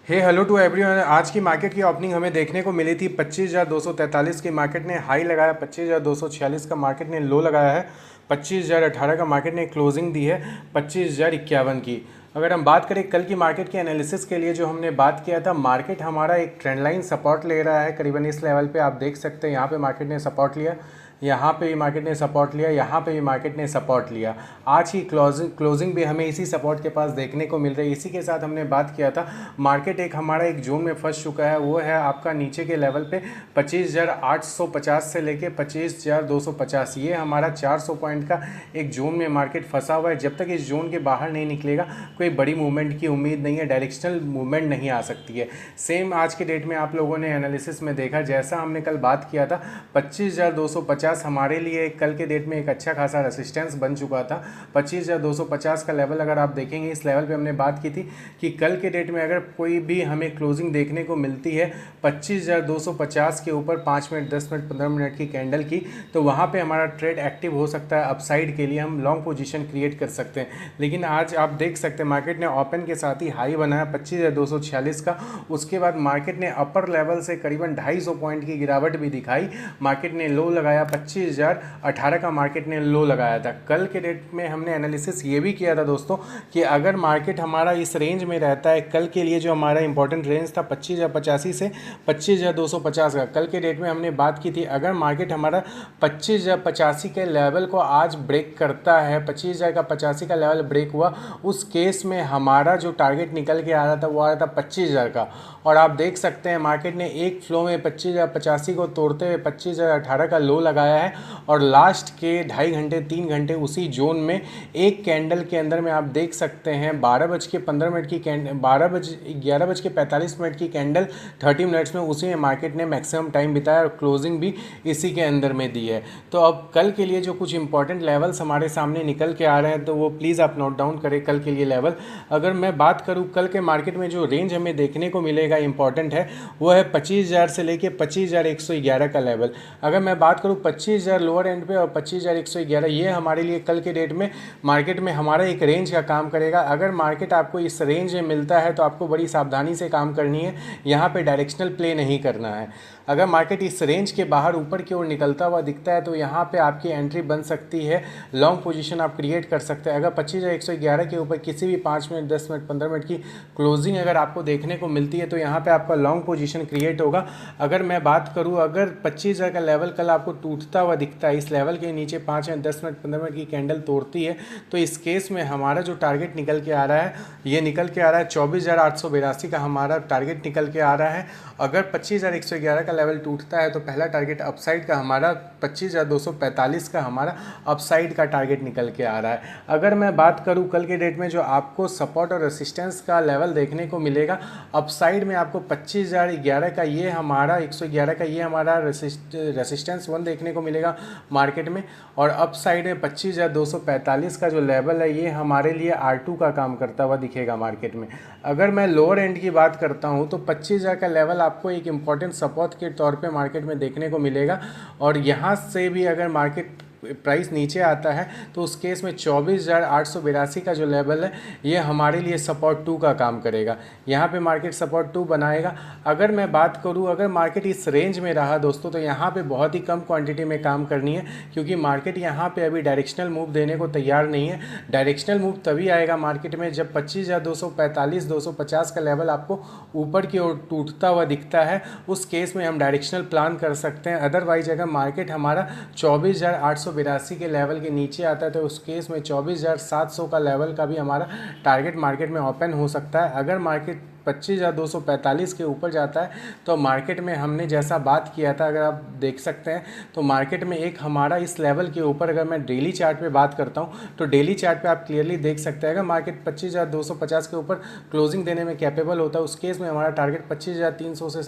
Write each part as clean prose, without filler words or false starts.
Hey hello to everyone. आज की market की ओपनिंग हमें देखने को मिली थी 25,243 की। मार्केट ने हाई लगाया 25,246 का, मार्केट ने लो लगाया है 25,018 का, मार्केट ने क्लोजिंग दी है 25,051 की। अगर हम बात करें कल की मार्केट के एनालिसिस के लिए जो हमने बात किया था, मार्केट हमारा एक ट्रेंड लाइन सपोर्ट ले रहा है करीबन इस लेवल पे। आप देख सकते हैं यहाँ पे मार्केट ने सपोर्ट लिया, यहाँ पे भी मार्केट ने सपोर्ट लिया, यहाँ पे भी मार्केट ने सपोर्ट लिया। आज की क्लोजिंग भी हमें इसी सपोर्ट के पास देखने को मिल रही है। इसी के साथ हमने बात किया था मार्केट एक हमारा एक जोन में फंस चुका है, वो है आपका नीचे के लेवल पे 25,850 से लेके 25,250। ये हमारा 400 पॉइंट का एक जोन में मार्केट फंसा हुआ है। जब तक इस जोन के बाहर नहीं निकलेगा कोई बड़ी मूवमेंट की उम्मीद नहीं है, डायरेक्शनल मूवमेंट नहीं आ सकती है। सेम आज के डेट में आप लोगों ने एनालिसिस में देखा, जैसा हमने कल बात किया था 25,250 हमारे लिए कल के डेट में एक अच्छा खासा रेसिस्टेंस बन चुका था। 25,250 का लेवल अगर आप देखेंगे, इस लेवल पे हमने बात की थी कि कल के डेट में अगर कोई भी हमें क्लोजिंग देखने को मिलती है 25,250 के ऊपर 5 मिनट 10 मिनट 15 मिनट की कैंडल की, तो वहाँ पे हमारा ट्रेड एक्टिव हो सकता है। अपसाइड के लिए हम लॉन्ग पोजीशन क्रिएट कर सकते हैं। लेकिन आज आप देख सकते हैं मार्केट ने ओपन के साथ ही हाई बनाया 25,246 का। उसके बाद मार्केट ने अपर लेवल से करीबन 250 पॉइंट की गिरावट भी दिखाई। मार्केट ने लो लगाया 25,018 का, मार्केट ने लो लगाया था। कल के डेट में हमने एनालिसिस ये भी किया था दोस्तों कि अगर मार्केट हमारा इस रेंज में रहता है, कल के लिए जो हमारा इंपॉर्टेंट रेंज था 25,085 से 25,250 का, कल के डेट में हमने बात की थी अगर मार्केट हमारा 25,085 के लेवल को आज ब्रेक करता है, 25,085 का लेवल ब्रेक हुआ, उस केस में हमारा जो टारगेट निकल के आ रहा था वो आ रहा था 25,000 का। और आप देख सकते हैं मार्केट ने एक फ्लो में 25,085 को तोड़ते हुए 25,018 का लो लगाया है और लास्ट के 2.5 घंटे 3 घंटे उसी जोन में एक कैंडल के अंदर में आप देख सकते हैं 12:15 की कैंडल, 11:45 की कैंडल 30 मिनट्स में, उसी में मार्केट ने मैक्सिमम टाइम बिताया और क्लोजिंग भी इसी के अंदर में दी है। तो अब कल के लिए जो कुछ इंपॉर्टेंट लेवल्स हमारे सामने निकल के आ रहे हैं तो वो प्लीज़ आप नोट डाउन करें कल के लिए लेवल। अगर मैं बात करूँ कल के मार्केट में जो रेंज हमें देखने को मिलेगा इंपॉर्टेंट है, वो है 25,000 से लेके 25,111 का लेवल। अगर मैं बात करूँ 25,000 लोअर एंड पे और 25,111, ये हमारे लिए कल के डेट में मार्केट में हमारा एक रेंज का काम करेगा। अगर मार्केट आपको इस रेंज में मिलता है तो आपको बड़ी सावधानी से काम करनी है, यहाँ पे डायरेक्शनल प्ले नहीं करना है। अगर मार्केट इस रेंज के बाहर ऊपर की ओर निकलता हुआ दिखता है तो यहाँ पे आपकी एंट्री बन सकती है, लॉन्ग पोजीशन आप क्रिएट कर सकते हैं। अगर 25,111 के ऊपर किसी भी 5 मिनट 10 मिनट 15 मिनट की क्लोजिंग अगर आपको देखने को मिलती है तो यहाँ पे आपका लॉन्ग पोजीशन क्रिएट होगा। अगर मैं बात करूँ, अगर 25,000 का लेवल कल आपको टूटता हुआ दिखता है, इस लेवल के नीचे 5 मिनट 10 मिनट 15 मिनट की कैंडल तोड़ती है, तो इस केस में हमारा जो टारगेट निकल के आ रहा है, ये निकल के आ रहा है 24,882 का हमारा टारगेट निकल के आ रहा है। अगर 25,111 का लेवल टूटता है तो पहला टारगेट अपसाइड का हमारा 25,245 का हमारा अपसाइड का टारगेट निकल के आ रहा है। अगर मैं बात करूं कल के डेट में जो आपको सपोर्ट और रेसिस्टेंस का लेवल देखने को मिलेगा, अपसाइड में आपको 25,011 का ये हमारा 111 का ये हमारा रेसिस्टेंस 1 देखने को मिलेगा मार्केट में, और अपसाइड में 25,245 का जो लेवल है ये हमारे लिए R2 का काम करता हुआ दिखेगा मार्केट में। अगर मैं लोअर एंड की बात करता हूँ तो 25,000 का लेवल आपको एक इम्पॉर्टेंट सपोर्ट के तौर पे मार्केट में देखने को मिलेगा, और यहाँ से भी अगर मार्केट प्राइस नीचे आता है तो उस केस में 24,882 का जो लेवल है ये हमारे लिए सपोर्ट 2 का काम करेगा। यहाँ पे मार्केट सपोर्ट 2 बनाएगा। अगर मैं बात करूँ, अगर मार्केट इस रेंज में रहा दोस्तों तो यहाँ पे बहुत ही कम क्वांटिटी में काम करनी है, क्योंकि मार्केट यहाँ पे अभी डायरेक्शनल मूव देने को तैयार नहीं है। डायरेक्शनल मूव तभी आएगा मार्केट में जब 25,245 250 का लेवल आपको ऊपर की ओर टूटता हुआ दिखता है, उस केस में हम डायरेक्शनल प्लान कर सकते हैं। अदरवाइज अगर मार्केट हमारा 24,882 के लेवल के नीचे आता है तो उस केस में 24,700 का लेवल का भी हमारा टारगेट मार्केट में ओपन हो सकता है। अगर मार्केट 25,245 के ऊपर जाता है तो मार्केट में हमने जैसा बात किया था, अगर आप देख सकते हैं तो मार्केट में एक हमारा इस लेवल के ऊपर, अगर मैं डेली चार्ट पे बात करता हूं तो डेली चार्ट पे आप क्लियरली देख सकते हैं अगर मार्केट 25,250 के ऊपर क्लोजिंग देने में कैपेबल होता है, उस केस में हमारा टारगेट 25,300 से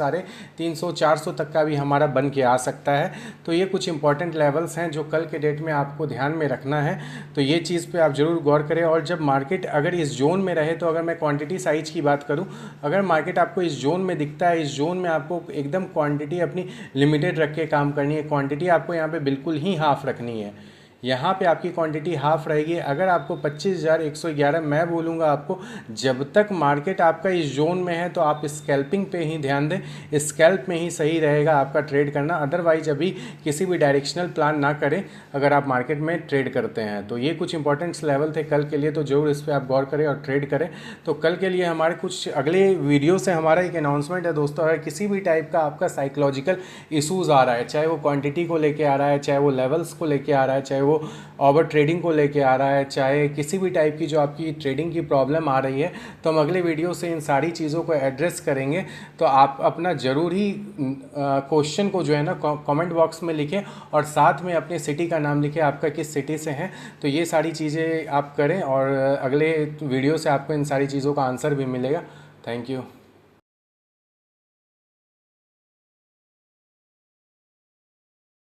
350 400 तक का भी हमारा बन के आ सकता है। तो ये कुछ इंपॉर्टेंट लेवल्स हैं जो कल के डेट में आपको ध्यान में रखना है, तो ये चीज़ पे आप ज़रूर गौर करें। और जब मार्केट अगर इस जोन में रहे, तो अगर मैं क्वांटिटी साइज की बात करूं, अगर मार्केट आपको इस जोन में दिखता है, इस जोन में आपको एकदम क्वांटिटी अपनी लिमिटेड रख के काम करनी है। क्वांटिटी आपको यहाँ पे बिल्कुल ही हाफ रखनी है। यहाँ पे आपकी क्वांटिटी हाफ रहेगी। अगर आपको 25,111 मैं बोलूँगा आपको, जब तक मार्केट आपका इस जोन में है तो आप स्कैल्पिंग पे ही ध्यान दें, स्कैल्प में ही सही रहेगा आपका ट्रेड करना। अदरवाइज अभी किसी भी डायरेक्शनल प्लान ना करें अगर आप मार्केट में ट्रेड करते हैं। तो ये कुछ इंपॉर्टेंट्स लेवल थे कल के लिए, तो जरूर इस पर आप गौर करें और ट्रेड करें। तो कल के लिए हमारे कुछ अगले वीडियो से हमारा एक अनाउंसमेंट है दोस्तों, अगर किसी भी टाइप का आपका साइकोलॉजिकल इशूज़ आ रहा है, चाहे वो क्वांटिटी को लेके आ रहा है, चाहे वो लेवल्स को लेके आ रहा है, चाहे वो ओवर ट्रेडिंग को लेके आ रहा है, चाहे किसी भी टाइप की जो आपकी ट्रेडिंग की प्रॉब्लम आ रही है, तो हम अगले वीडियो से इन सारी चीज़ों को एड्रेस करेंगे। तो आप अपना ज़रूर ही क्वेश्चन को जो है ना कमेंट बॉक्स में लिखें और साथ में अपनी सिटी का नाम लिखें, आपका किस सिटी से हैं। तो ये सारी चीज़ें आप करें और अगले वीडियो से आपको इन सारी चीज़ों का आंसर भी मिलेगा। Thank you.